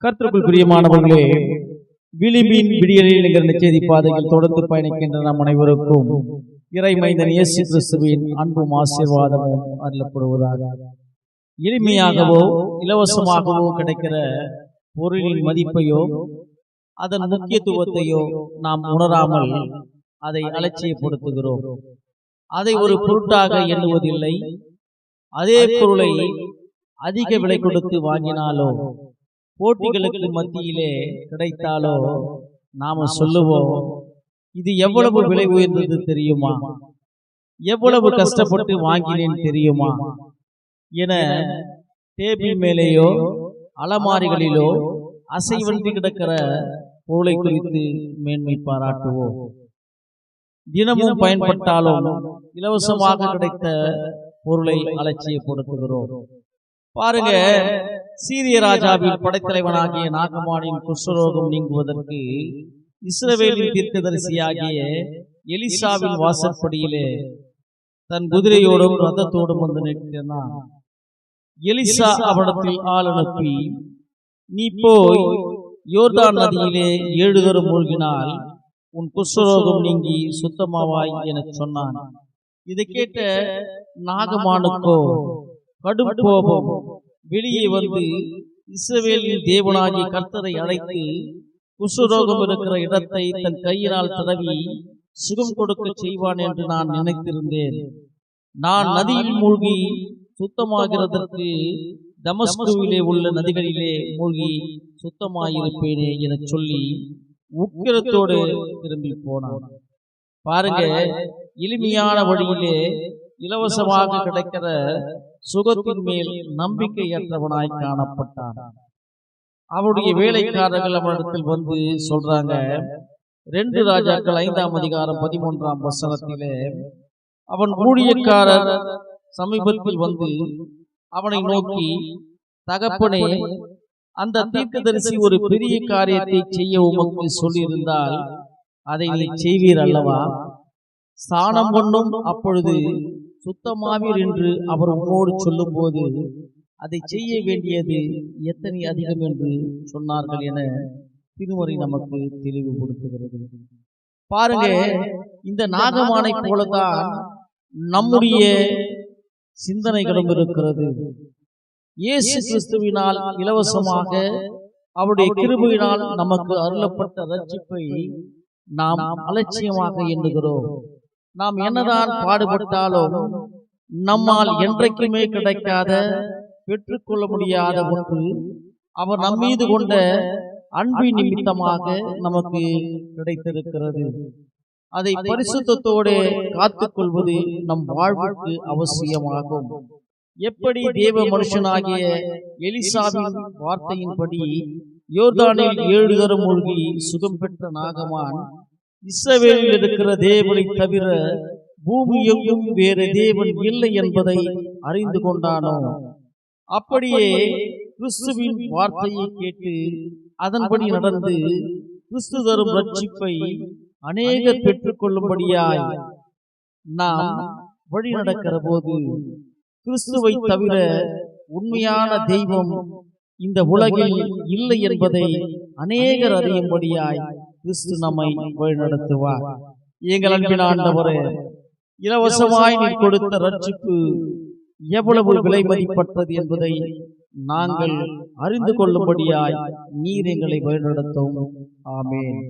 கர்த்தருக்குள் பிரியமானவர்களே, விளிம்பின் விடியலில் என்கிற நற்செய்தி பாதையில் தொடர்ந்து பயணிக்கின்ற நம் அனைவருக்கும் இறை மைந்தன் இயேசு கிறிஸ்துவின் அன்பும் ஆசீர்வாதமும் அருளப்படுவதாக. எளிமையாகவோ இலவசமாகவோ கிடைக்கிற பொருளின் மதிப்பையோ அதன் முக்கியத்துவத்தையோ நாம் உணராமல் அதை அலட்சியப்படுத்துகிறோம். அதை ஒரு பொருட்டாக எண்ணுவதில்லை. அதே பொருளை அதிக விலை கொடுத்து வாங்கினாலோ போட்டிகளுக்கு மத்தியிலே கிடைத்தாலோ நாம சொல்லுவோம், இது எவ்வளவு விலை உயர்ந்தது தெரியுமா, எவ்வளவு கஷ்டப்பட்டு வாங்கினேன் தெரியுமா என டேபிள் மேலேயோ அலமாரிகளிலோ அசைவன்றி கிடக்கிற பொருளை குறித்து மேன்மை பாராட்டுவோம். தினமும் பயன்பட்டாலும் இலவசமாக கிடைத்த பொருளை அலட்சியப்படுத்துகிறோம். பாருங்க, சீரிய ராஜாவின் படைத்தலைவனாகிய நாகமானின் குஷ்டரோகம் நீங்குவதற்கு இஸ்ரவேலின் தீர்க்கதரிசியாகிய எலிசாவின் வாசற்படியிலே தன் குதிரையோடும் ரதத்தோடும் வந்து நிற்கிறான். எலிசா அவனிடத்தில் ஆள் அனுப்பி, நீ போய் யோர்தான் நதியிலே 7 தரம் மூழ்கினால் உன் குஷ்டரோகம் நீங்கி சுத்தமாவாய் என சொன்னான். இதை கேட்ட நாகமானுக்கோ கடும் கோபம். வெளியே வந்து இஸ்ரவேலின் தேவனாகிய கர்த்தரை அழைத்து குஷ்டரோகம் இருக்கிற இடத்தை தன் கையினால் தடவி சுகம் கொடுக்க செய்வான் என்று நான் நினைத்திருந்தேன். நான் நதியில் மூழ்கி சுத்தமாகிறதற்கு தமஸ்குவிலே உள்ள நதிகளிலே மூழ்கி சுத்தமாயிருப்பேனே என சொல்லி உக்கிரத்தோடு திரும்பி போனான். பாருங்க, எளிமையான வழியிலே இலவசமாக கிடைக்கிற சுகத்தின் மேல் நம்பிக்கையற்றவனாய் காணப்பட்டான். அவருடைய வேலைக்காரர்கள் அவனிடத்தில் வந்து சொல்றாங்க, 2 ராஜாக்கள் 5ஆம் அதிகாரம் 13ஆம் வசனத்திலே, அவன் ஊழியக்காரர் சமீபத்தில் வந்து அவனை நோக்கி, தகப்பனே, அந்த தீர்க்கதரிசி ஒரு பெரிய காரியத்தை செய்ய உமக்கு சொல்லியிருந்தால் அதை நீ செய்வீர் அல்லவா? ஸ்நானம் பண்ணும் அப்பொழுது சுத்தமாவீர் என்று அவர் உன்னோடு சொல்லும் போது அதை செய்ய வேண்டியது எத்தனை அதிகம் என்று சொன்னார்கள் என திருமறை நமக்கு தெளிவுபடுத்துகிறது. பாருங்க, இந்த நாகமானை போலதான் நம்முடைய சிந்தனைகளும் இருக்கிறது. இயேசு கிறிஸ்துவினால் இலவசமாக அவருடைய கிருபையினால் நமக்கு அருளப்பட்ட ரட்சிப்பை நாம் அலட்சியமாக எண்ணுகிறோம். நாம் என்னதான் பாடுபட்டாலும் நம்மால் என்றைக்குமே கிடைக்காத, பெற்றுக்கொள்ள முடியாத ஒன்று அவர் நம்மீது கொண்ட அன்பின் நிமித்தமாக நமக்கு கிடைத்திருக்கிறது. அதை பரிசுத்தத்தோடு காத்துக்கொள்வது நம் வாழ்வுக்கு அவசியமாகும். எப்படி தேவ மனுஷனாகிய எலிசாவின் வார்த்தையின்படி யோர்தானில் 7 தரம் மூழ்கி சுகம் பெற்ற நாகமான் இஸ்ரவேலில் இருக்கிற தேவனை தவிர பூமி எங்கும் வேறு தேவன் இல்லை என்பதை அறிந்து கொண்டானோ, அப்படியே கிறிஸ்துவின் வார்த்தையை கேட்டு அதன்படி நடந்து கிறிஸ்து தரும் ரட்சிப்பை அநேகர் பெற்றுக்கொள்ளும்படியாய் நாம் வழி நடக்கிற போது கிறிஸ்துவை தவிர உண்மையான தெய்வம் இந்த உலகில் இல்லை என்பதை அநேகர் அறியும்படியாய் கிறிஸ்து நம்மை வழிநடத்துவார். எங்கள் அன்பின் ஆண்டவரே, இலவசமாய் நீர் கொடுத்த ரட்சிப்பு எவ்வளவு விலை மதிப்பற்றது என்பதை நாங்கள் அறிந்து கொள்ளும்படியாய் நீர் எங்களை வழிநடத்தும். ஆமென்.